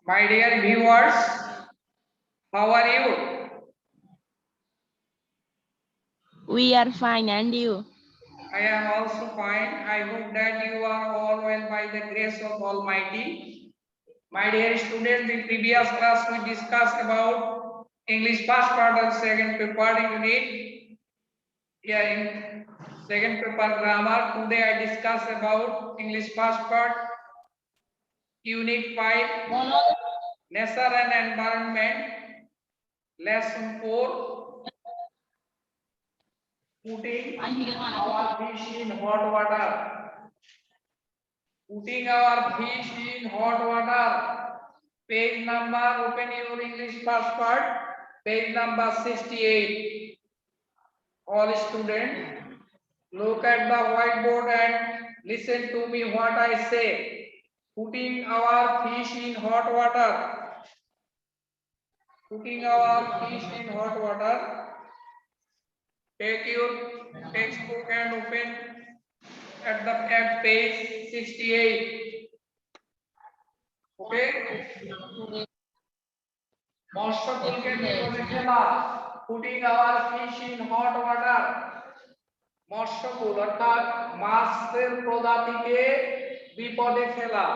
My dear viewers, how are you? We are fine, and you? I am also fine. I hope that you are all well by the grace of Almighty. My dear students, in previous class we discussed about English first part of second paper unit. Yeah, in second paper grammar. Today I discuss about English first part unit 5, nature and environment, lesson 4, putting our fish in hot water. Putting our fish in hot water. Page number, open your English first part. Page number 68. All students, look at the whiteboard and listen to me what I say. Putting our fish in hot water. Putting our fish in hot water. Take your textbook and open at page 68. Okay? মৎস্যকুলকে বিপদে ফেলা, putting our fish in hot water. মৎস্যকুল অর্থাৎ মাছের প্রজাতিকে বিপদে ফেলা.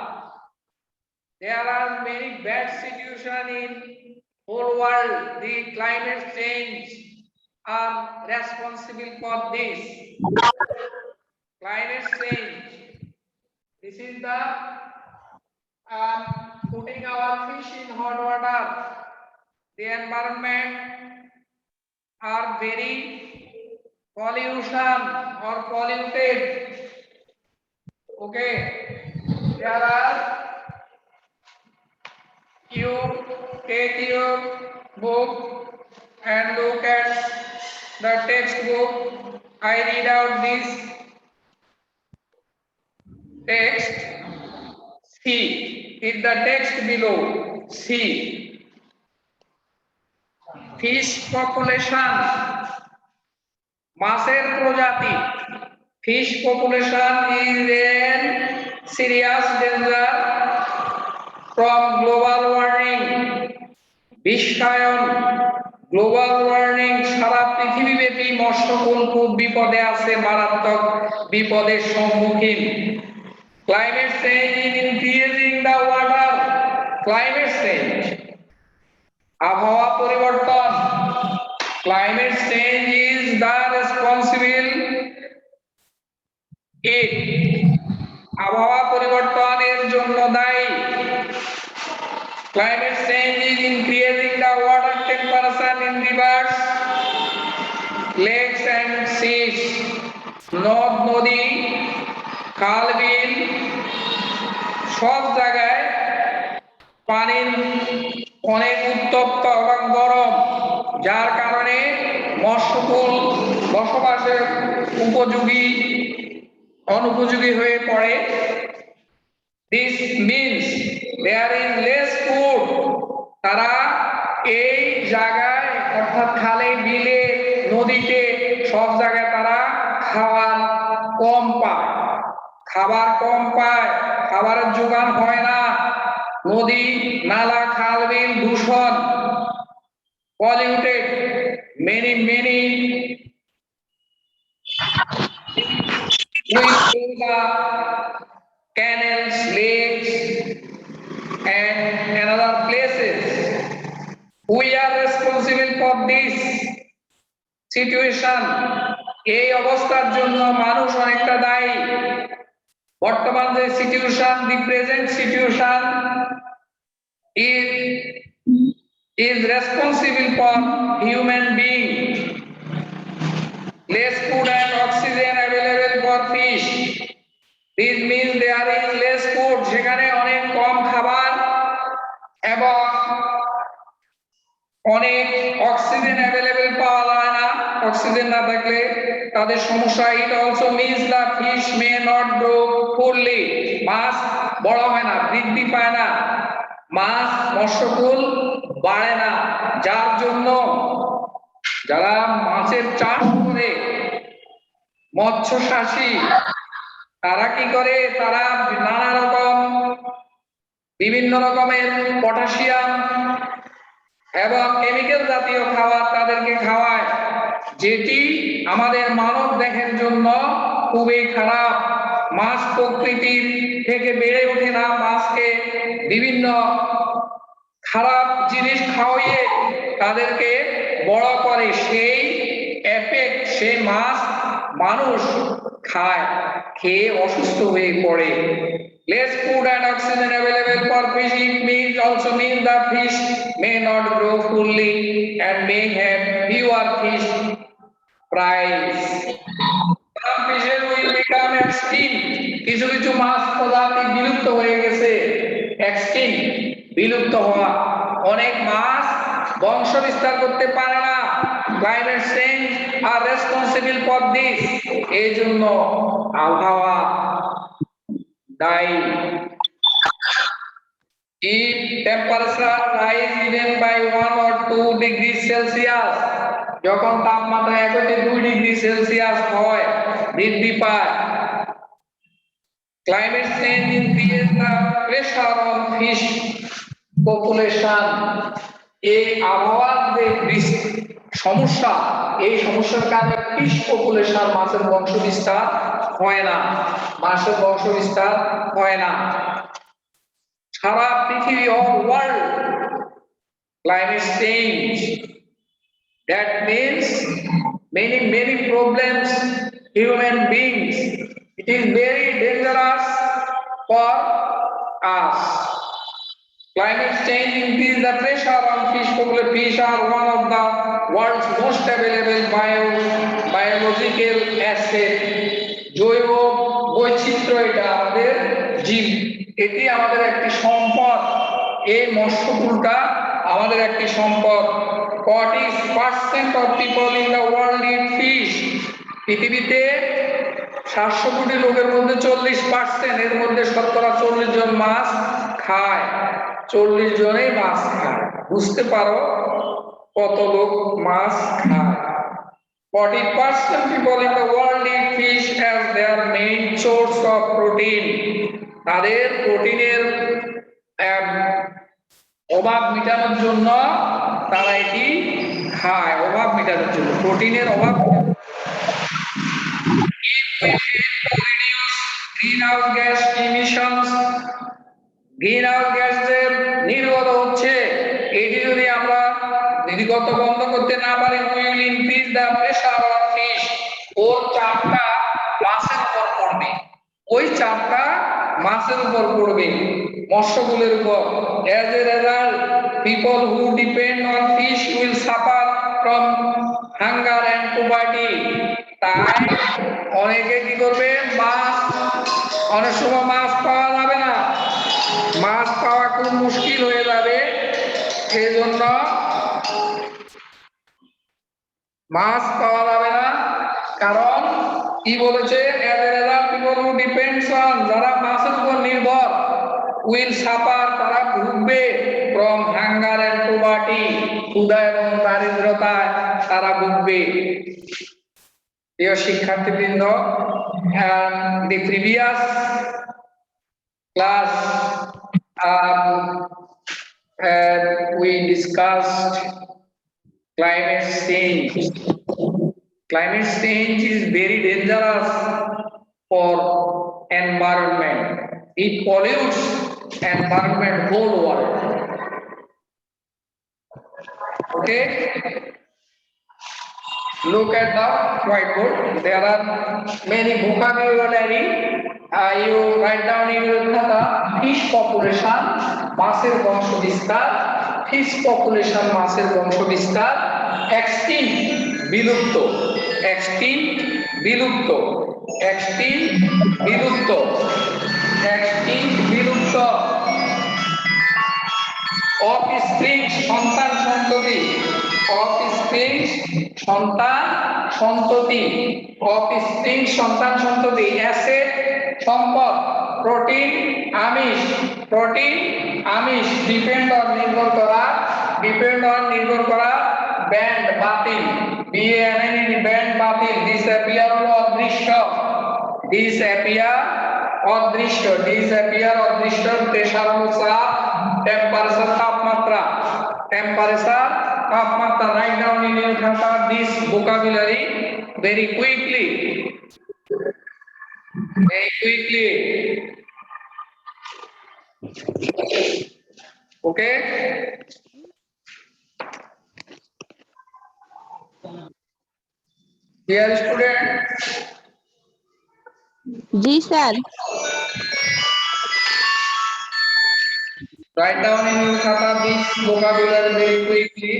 There are many bad situations in whole world. The climate change are responsible for this. Climate change. This is the putting our fish in hot water. The environment are very pollution or polluted. Okay, there are, you take your book and look at the textbook. I read out this text. See, is the text below. See, fish population, মাছের প্রজাতি. Fish population is in serious danger from global warming. বিশ্বায়ন, global warming, সারা পৃথিবীব্যাপী মৎস্যকুল খুব বিপদে আছে, মারাত্মক বিপদের সম্মুখীন. Climate change is increasing the water. Climate change, আবহাওয়া পরিবর্তন. Climate change is the responsible. It, আবহাওয়া পরিবর্তনের জন্য দায়ী. Climate change is increasing the water temperature in rivers, lakes and seas. নদ নদী, খাল বিল সব জায়গায় পানির অনেক উত্তপ্ত এবং গরম, যার কারণে মৎস্যকুল বসবাসের অনুপযোগী হয়ে পড়ে. This means there is less food. তারা এই জায়গায় অর্থাৎ খালে বিলে নদীতে সব জায়গায় তারা খাবার কম পায়, খাবারের যোগান হয় না. নদী নালা খাল বিল দূষণ, polluted. many we fill the canals, lakes and another places. We are responsible for this situation. এই অবস্থার জন্য মানুষ অনেকটা দায়ী. বর্তমান যে situation, the present situation is responsible for human being. Less food and oxygen available for fish. This means there is less food. সেখানে অনেক কম খাবার এবং অনেক অক্সিজেন অ্যাভেলেবল পাওয়া যায় না. অক্সিজেন না থাকলে তাদের সমস্যা. It also means the fish may not grow fully. মাছ বড় হয় না, বৃদ্ধি পায় না, মৎস্যকুল বাড়ে না, যার জন্য যারা মাছের চাষ করে, মৎস্য চাষী, তারা কি করে, তারা নানা রকম বিভিন্ন রকমের পটাশিয়াম এবং কেমিক্যাল জাতীয় খাবার তাদেরকে খাওয়ায়, যেটি আমাদের মানব দেহের জন্য খুবই খারাপ। মাছ প্রকৃতির থেকে বেড়ে ওঠে না, মাছকে বিভিন্ন খারাপ জিনিস খাওয়িয়ে তাদেরকে বড় করে, সেই এফেক্ট সেই মাছ মানুষ খায়, খেয়ে অসুস্থ হয়ে পড়ে। Less food and oxygen available for fishing means also means the fish may not grow fully and may have fewer fish price. Some fishes will become extinct. কিছু কিছু মাছ প্রজাতি বিলুপ্ত হয়ে গেছে, extinct বিলুপ্ত হওয়া। অনেক মাছ বংশ বিস্তার করতে পারে না। Climate change are responsible for this. এই জন্য আবহাওয়া দায়ী। If temperature rise even by 1 or 2 degrees Celsius, যখন তাপমাত্রা 1 থেকে 2 ডিগ্রি সেলসিয়াস হয়, বৃদ্ধি পায়, climate change increases the pressure on fish population. এই আবহাওয়ার যে সমস্যা, এই সমস্যার কারণে ফিশ পপুলেশন, মাছের বংশ বিস্তার হয় না, মাছের বংশ বিস্তার হয় না। সারা পৃথিবী all world climate change, that means many problems human beings. It is very dangerous for us. Climate change increases the pressure on fish population. Fish are one of the world's most available biological asset. জৈব বৈচিত্র্য এটা আমাদের জীব, এটি আমাদের একটি সম্পদ। এই মৎস্যকুলটা আমাদের একটি সম্পদ। 40% of people in the world eat fish. পৃথিবীতে 700 কোটি লোকের মধ্যে 40%, এর মধ্যে 40 জন মাছ খায়, 40 জনেই মাছ খায়। বুঝতে পারো কত লোক মাছ খায়। 40% people in the world eat fish as their main source of protein. তাদের প্রোটিনের অভাব মেটানোর জন্য তারা এটি খায়, অভাব মেটানোর জন্য, প্রোটিনের অভাব। গ্রিনহাউস গ্যাস ইমিশনস, গ্রিনহাউস গ্যাসের নির্গত হচ্ছে, এটি যদি আমরা নির্গত বন্ধ করতে না পারি, we will increase the pressure on fish. ওর চাপটা মাছের উপর পড়বে, ওই চাপটা মাছের উপর পড়বে, মৎস্যকুলের উপর। As a result, people who depend on fish will suffer from hunger and poverty. তাই অনেকে কি করবে, মাছ, অনেক সময় মাছ পাওয়া যাবে না, মাছ পাওয়া খুব মুশকিল হয়ে যাবে, এই জন্য মাছ পাওয়া যাবে না। কারণ কি বলেছে, people who depends on, যারা মাছের উপর নির্ভর, will suffer, তারা ভুগবে, from hunger and poverty, ক্ষুধা এবং দারিদ্রতায় তারা ভুগবে। প্রিয় শিক্ষার্থীবৃন্দ, the previous class we discussed climate change. Climate change is very dangerous for environment. It pollutes environment whole world. Okay? Look at the whiteboard. There are many vocabulary. You write down in your khata. Fish population, মাছের বংশ বিস্তার। Fish population, মাছের বংশ বিস্তার। Extinct, বিলুপ্ত। Extinct, বিলুপ্ত। Extinct, বিলুপ্ত। Extinct, বিলুপ্ত। Offspring, সন্তান সন্ততি। Offspring, সন্তান সন্ততি। Offspring, সন্তান সন্ততি। Acid, সম্পদ। প্রোটিন, আমিষ। প্রোটিন, আমিষ। ডিপেন্ড অন, নির্ভর করা। ডিপেন্ড অন, নির্ভর করা। ব্যান্ড, বাতিল। BAND, ব্যান্ড, বাতিল। ডিসঅ্যাপিয়ার, অদৃশ্য। ডিসঅ্যাপিয়ার, অদৃশ্য, disappear অদৃশ্য, প্রেসার হলো চাপ, টেম্পারেচার তাপমাত্রা, টেম্পারেচার তাপমাত্রা। রাইট ডাউন ইন ইউর খাতা this vocabulary very quickly, very quickly. Okay. Dear student, जी sir. write down in your khata this vocabulary very quickly.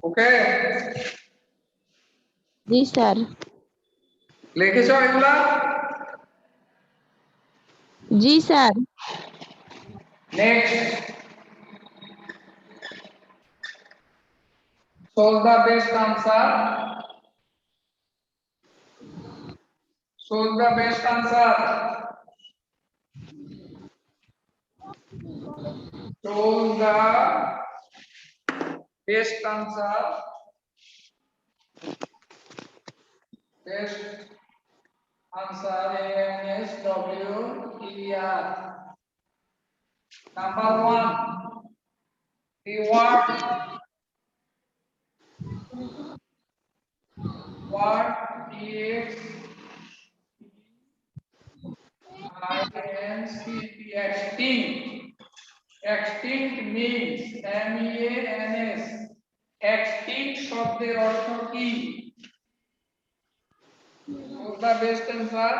Okay. Ji sir. লিখেছো এগুলা? जी sir. Next. Choose the best answer. Choose the best answer. Choose the best answer. Best answer ANSWER. Number 1. Reward. What is extinct? Extinct means MEANS. Extinct শব্দের অর্থ কি? the best answer.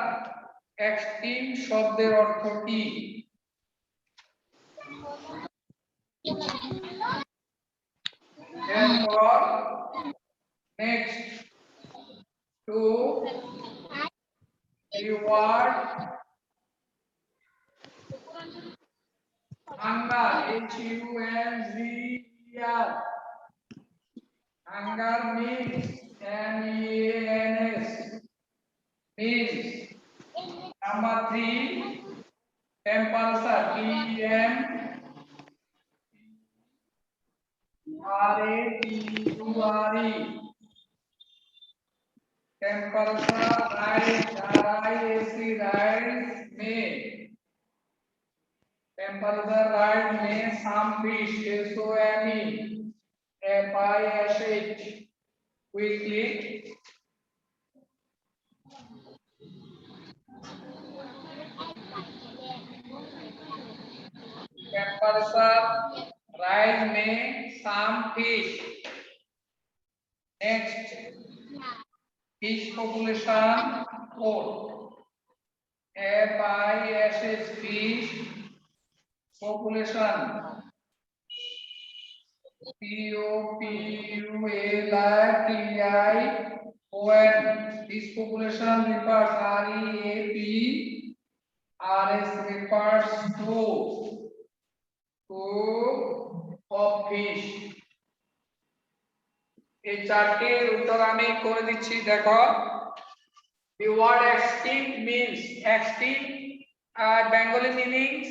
Extinct শব্দের অর্থ কি? Therefore, next to reward hunger, HUNGER. Hunger means MEANS. Means. Number 3, temperature, TEMPERATURE. Temperature, rise, RISE, rise में temperature rise में some fish, SOME, FISH. Quickly. Temperature rise में some fish. Next, fish population 4. FISH, fish population. POPULATION. This population refers REAPRS refers to of fish. এই চারটির উত্তর আমি করে দিচ্ছি, দেখো। The word extinct means extinct, Bengali meanings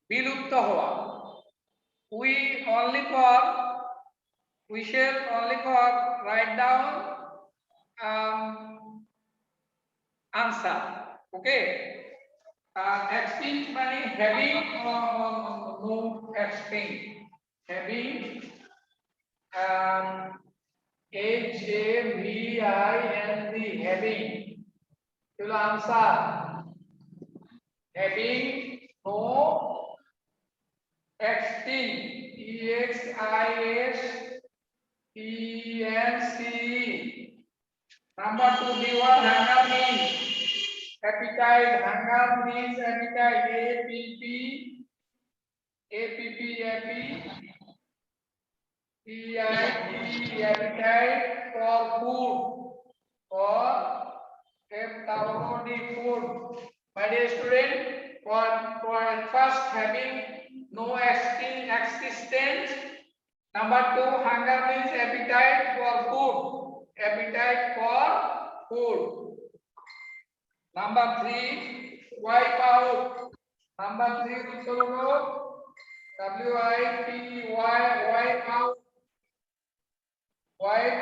বিলুপ্ত হওয়া. We shall only for write down answer. Okay. Extinct meaning having no extinct. Having HAVING, having. To answer. Having no extinct, EXISTENCE. Number 2, the word hunger means appetite. Hunger means appetite. Appetite for food. For food. My dear student, for first having no existence. Number 2, hunger means appetite for food. Appetite for food. Number 3, wipe out. Number 3, WIPY, wipe out. Yout.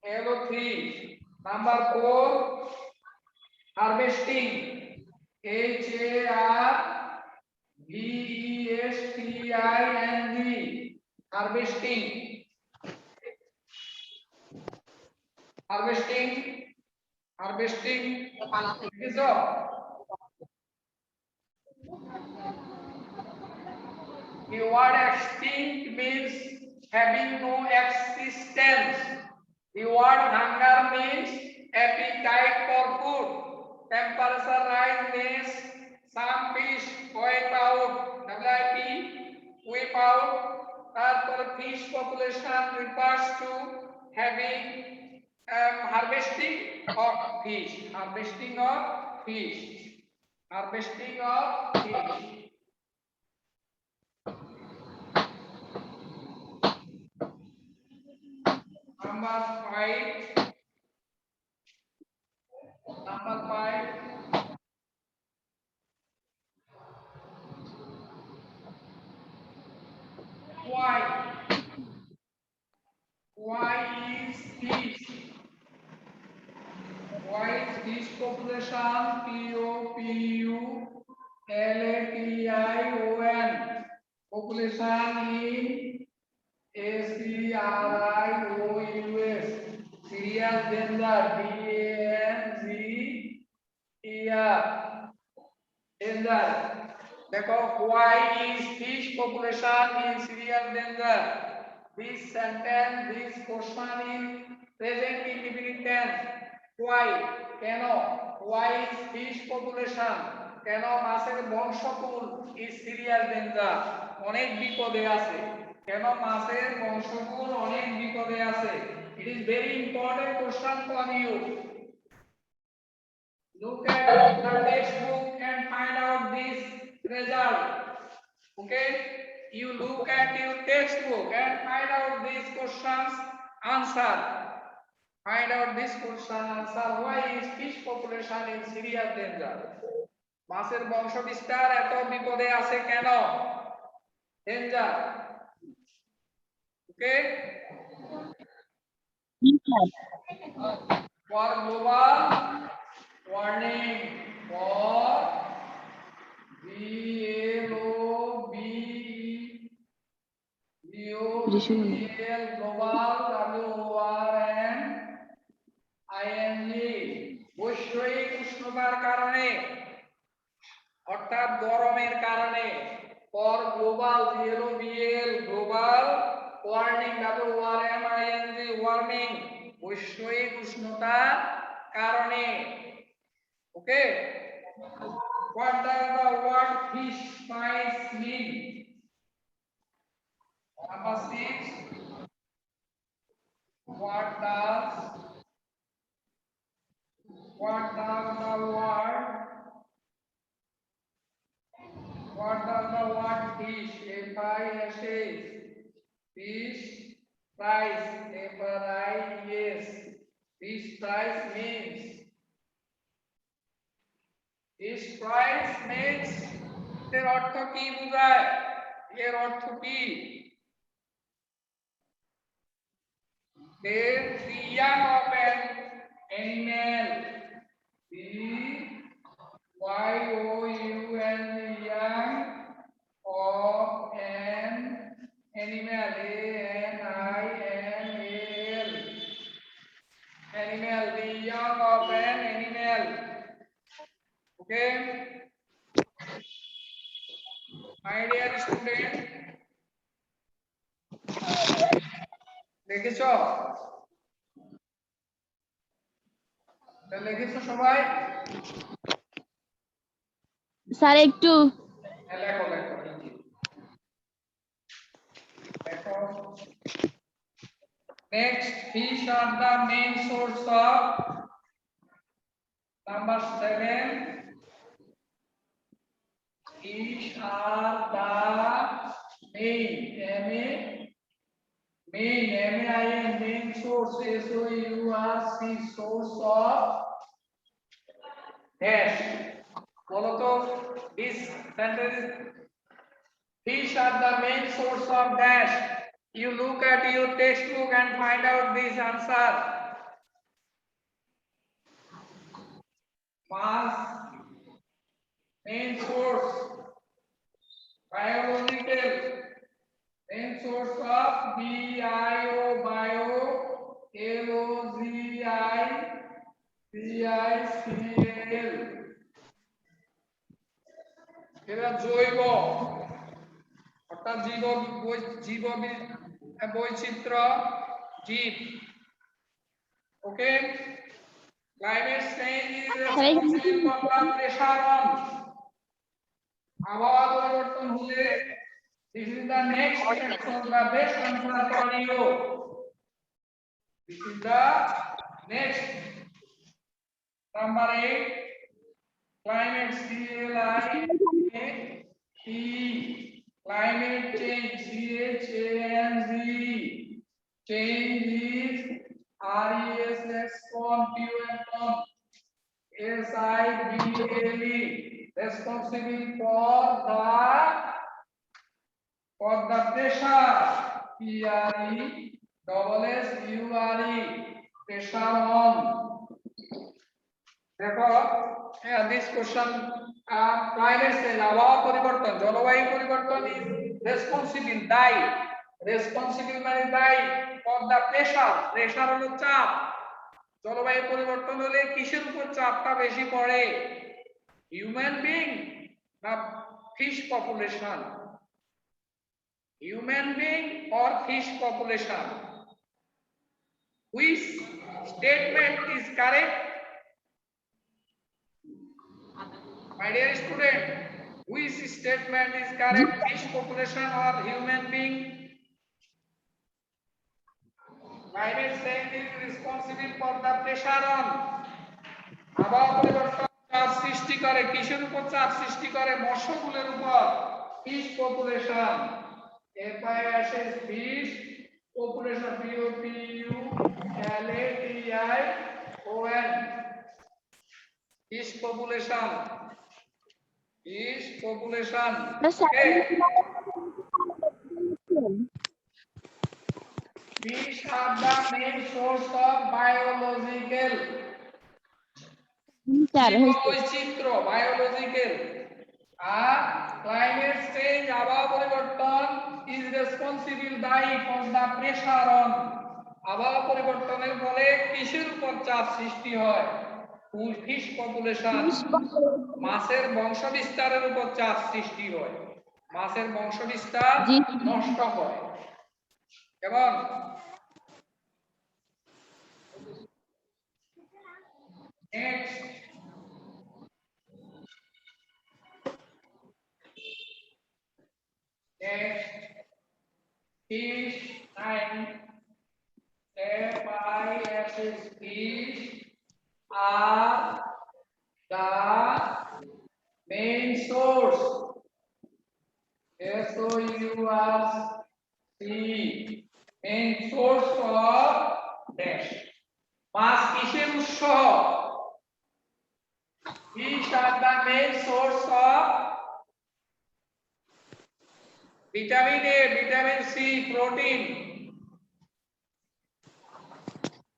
Hello 3. Number 4, harvesting. HARVESTING. Harvesting. Harvesting. Harvesting. Is all. The word extinct means having no existence. The word hunger means appetite for food. Temperature rise means some fish wipe out. WIP, wipe out. Therefore, fish population refers to having harvesting of fish. Harvesting of fish. Harvesting of fish. Number 5. Number 5. Why? Why is fish? Why is fish population? POPULATION. Population in ACRIOUS. Serial gender DANGER. Gender. देखो why is fish population in serial danger? This sentence, this question is present indefinite tense. Why? কেন? Why is fish population? কেন মাছের বংশকুল is serial danger? অনেক বিপদে আছে। কেন মাছের বংশকুল অনেক বিপদে আছে? It is very important question for you. Look at the textbook and find out this result. Okay, you look at your textbook and find out these questions answer. Find out this question answer. Why is fish population in serious danger? মাছের বংশ বিস্তার এত বিপদে আছে কেন? Danger. Okay. For global warning, for GLOBAL global WORMING বৈশ্বিক উষ্ণতার কারণে অর্থাৎ গরমের কারণে for global GLOBAL global warming WORMING warming বৈশ্বিক উষ্ণতার কারণে ওকে what does the word fish fries mean? Number 6, what does the word fish fish fries fish fries means fish fries means এর অর্থ কি বোঝায়? এর অর্থ কি? The young of an animal. The YOUN young of an animal. ANIMAL. Animal. The young of an animal. Okay. My dear student. দেখেছো? লিখেছো সবাই? স্যার একটু লেখো next, fish are the main source of number 7. Fish are the main main source source of dash. বলো তো this sentence, fish are the main source of dash. You look at your textbook and find out this answer. Mass, main source, biological, main source of bio, LOGICAL. এরা জৈব অর্থাৎ জীব বৈচিত্র্য জীব। ওকে, climate change is responsible for the pressure on আবহাওয়া পরিবর্তন হলে this is the next section, the best answer for you. This is the next number 8, climate CLIMATE, climate change CHANG, change is RESPONSIBLE, responsible for the pressure, PRESSURE, pressure on. দেখো, this question, climate change, আবহাওয়া পরিবর্তন, জলবায়ু পরিবর্তন is responsible, দায়ী, responsible মানে দায়ী for the pressure, pressure হলো চাপ। জলবায়ু পরিবর্তন হলে কিসের উপর চাপটা বেশি পড়ে? হিউম্যান বিং না fish population? Human being or fish population? Which statement is correct? My dear student, which statement is correct? Fish population or human being? Climate change is responsible for the pressure on. আবহাওয়া পরিবর্তন চাপ সৃষ্টি করে কিসের উপর? চাপ সৃষ্টি করে মৎস্যকুলের উপর, fish population. FISH, fish population, POPULATION, fish population, fish population. Okay. Fish are the main source of biological বৈচিত্র্য, biological, আর climate change আবহাওয়া পরিবর্তন is responsible দায়ী for the pressure on, আবহাওয়া পরিবর্তনের ফলে কিসের উপর চাপ সৃষ্টি হয়? ফিশ পপুলেশন, মাছের বংশবিস্তারের উপর চাপ সৃষ্টি হয়, মাছের বংশবিস্তার নষ্ট হয়। কেমন? Next, fish, 9, FISH, fish are the main source, SOURC, main source of dash, মাছ কিসের উৎস? Fish are the main source of vitamin A, vitamin C, protein.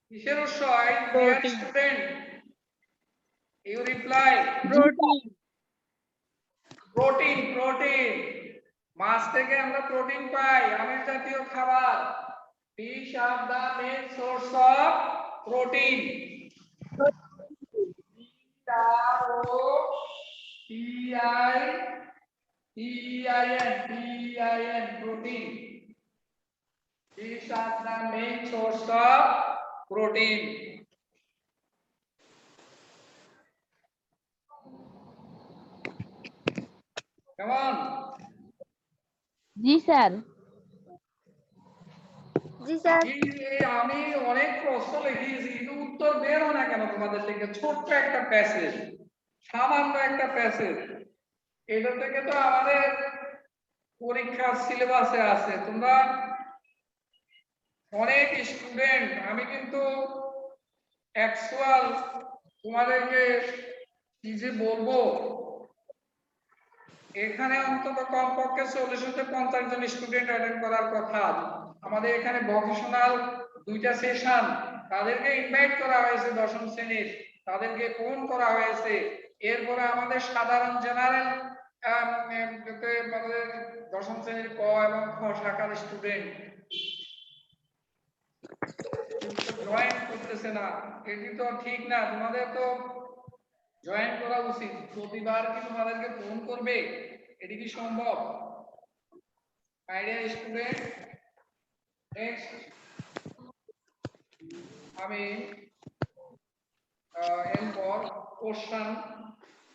কিসের উৎস? Dear student, you reply protein. মাছ থেকে আমরা প্রোটিন পাই, আমিষ জাতীয় খাবার। Fish are the main source of protein. PROTEIN, protein. Fish are the main source of protein. Come on. G sir. আমি অনেক প্রশ্ন লিখিয়েছি কিন্তু উত্তর বের হয় না কেন তোমাদের থেকে? ছোট্ট একটা প্যাসেজ, সামান্য একটা প্যাসেজ, এটা থেকে তো আমাদের পরীক্ষার সিলেবাসে আছে। তোমরা অনেক স্টুডেন্ট, আমি কিন্তু অ্যাকচুয়াল তোমাদেরকে কি যে বলবো, এখানে অন্তত কমপক্ষে 40 থেকে 50 জন স্টুডেন্ট অ্যাটেন্ড করার কথা। আমাদের এখানে ভোকেশনাল 2টা সেশন, তাদেরকে ইনভাইট করা হয়েছে দশম শ্রেণীর, তাদেরকে ফোন করা হয়েছে। এরপরে আমাদের সাধারণ জেনারেল আমাদের দশম শ্রেণীর ক এবং খ শাখার স্টুডেন্ট জয়েন করতেছে না। এটি তো ঠিক না, তোমাদের তো জয়েন করা উচিত। প্রতিবার কি তোমাদেরকে ফোন করবে? এটি কি সম্ভব? আইডিয়া স্টুডেন্ট, নেক্সট আমি এরপর কোশ্চেন,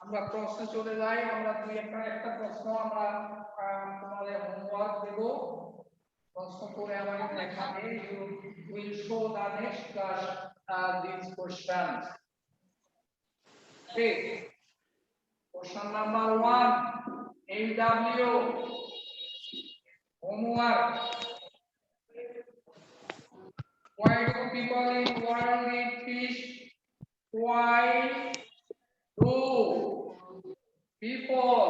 আমরা প্রশ্নে চলে যাই। আমরা দুই একটা প্রশ্ন আমরা তোমাদের হোমওয়ার্ক দেব। প্রশ্ন করে আমাকে দেখাবে, you will show the next class this question. Okay, question number 1, AW homework. Why do people in world eat fish? Why do people?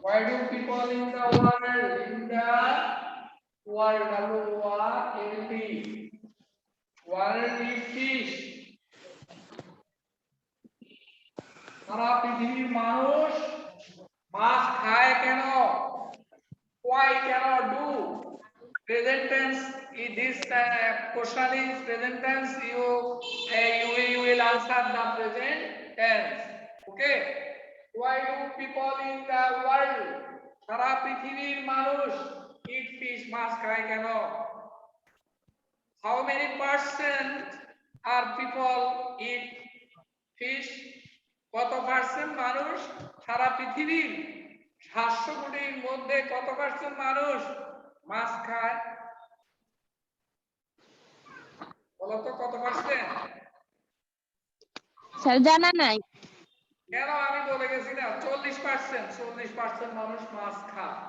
Why do people in the world WRLD world eat fish? সারা পৃথিবীর মানুষ মাছ খায় কেন? Why cannot do? Present tense. If this question is present tense, you will answer the present tense. Okay. Why do people in the world, সারা পৃথিবীর মানুষ eat fish, মাছ খায় কেন? How many percent are people eat fish? কত percent মানুষ সারা পৃথিবীর 700 কোটির মধ্যে কত পার্সেন্ট মানুষ মাছ খায়? বলো তো কত পার্সেন্ট? স্যার জানা নাই। কেন? আমি বলে গেছি না, 40% মানুষ মাছ খায়।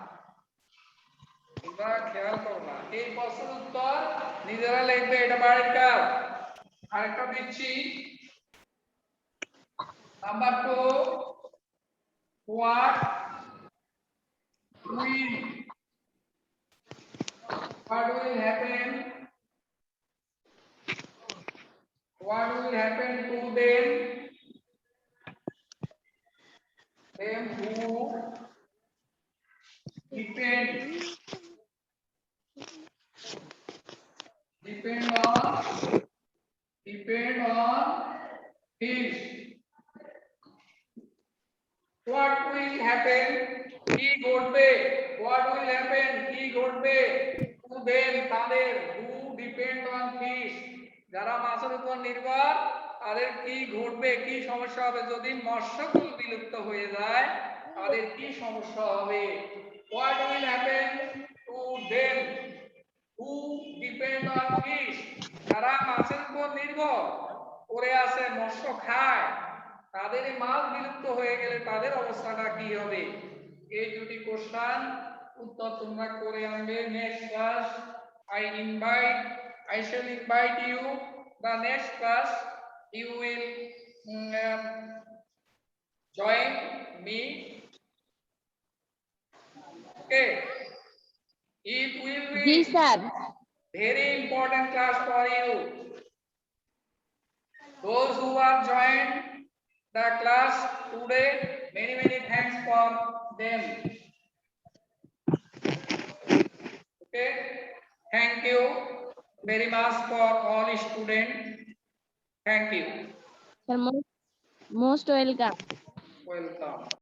তোমরা খেয়াল করো না, এই প্রশ্নের উত্তর নিজেরা লিখবে, এটা বাড়ির কাজ। আরেকটা দিচ্ছি, number 2, what will happen? What will happen to them who depend on fish? What will happen? কি ঘটবে? What will happen? কি ঘটবে? To them, তাদের, who depend on fish, যারা মাছের উপর নির্ভর, তাদের কি ঘটবে, কি সমস্যা হবে? যদি মৎস্যকুল বিলুপ্ত হয়ে যায় তাদের কি সমস্যা হবে? What will happen to them who depend on fish, যারা মাছের উপর নির্ভর করে আছে, মৎস্য খায়, তাদের এই মাছ বিলুপ্ত হয়ে গেলে তাদের অবস্থাটা কি হবে? এই দুটি কোশ্চেন উত্তর তোমরা করে আনবে। Next class I shall invite you the next class. You will join me. Okay, it will G be sir. very important class for you. Those who are joined the class today, many thanks for them. Okay, thank you very much for all students. Thank you. Sir most welcome. Welcome.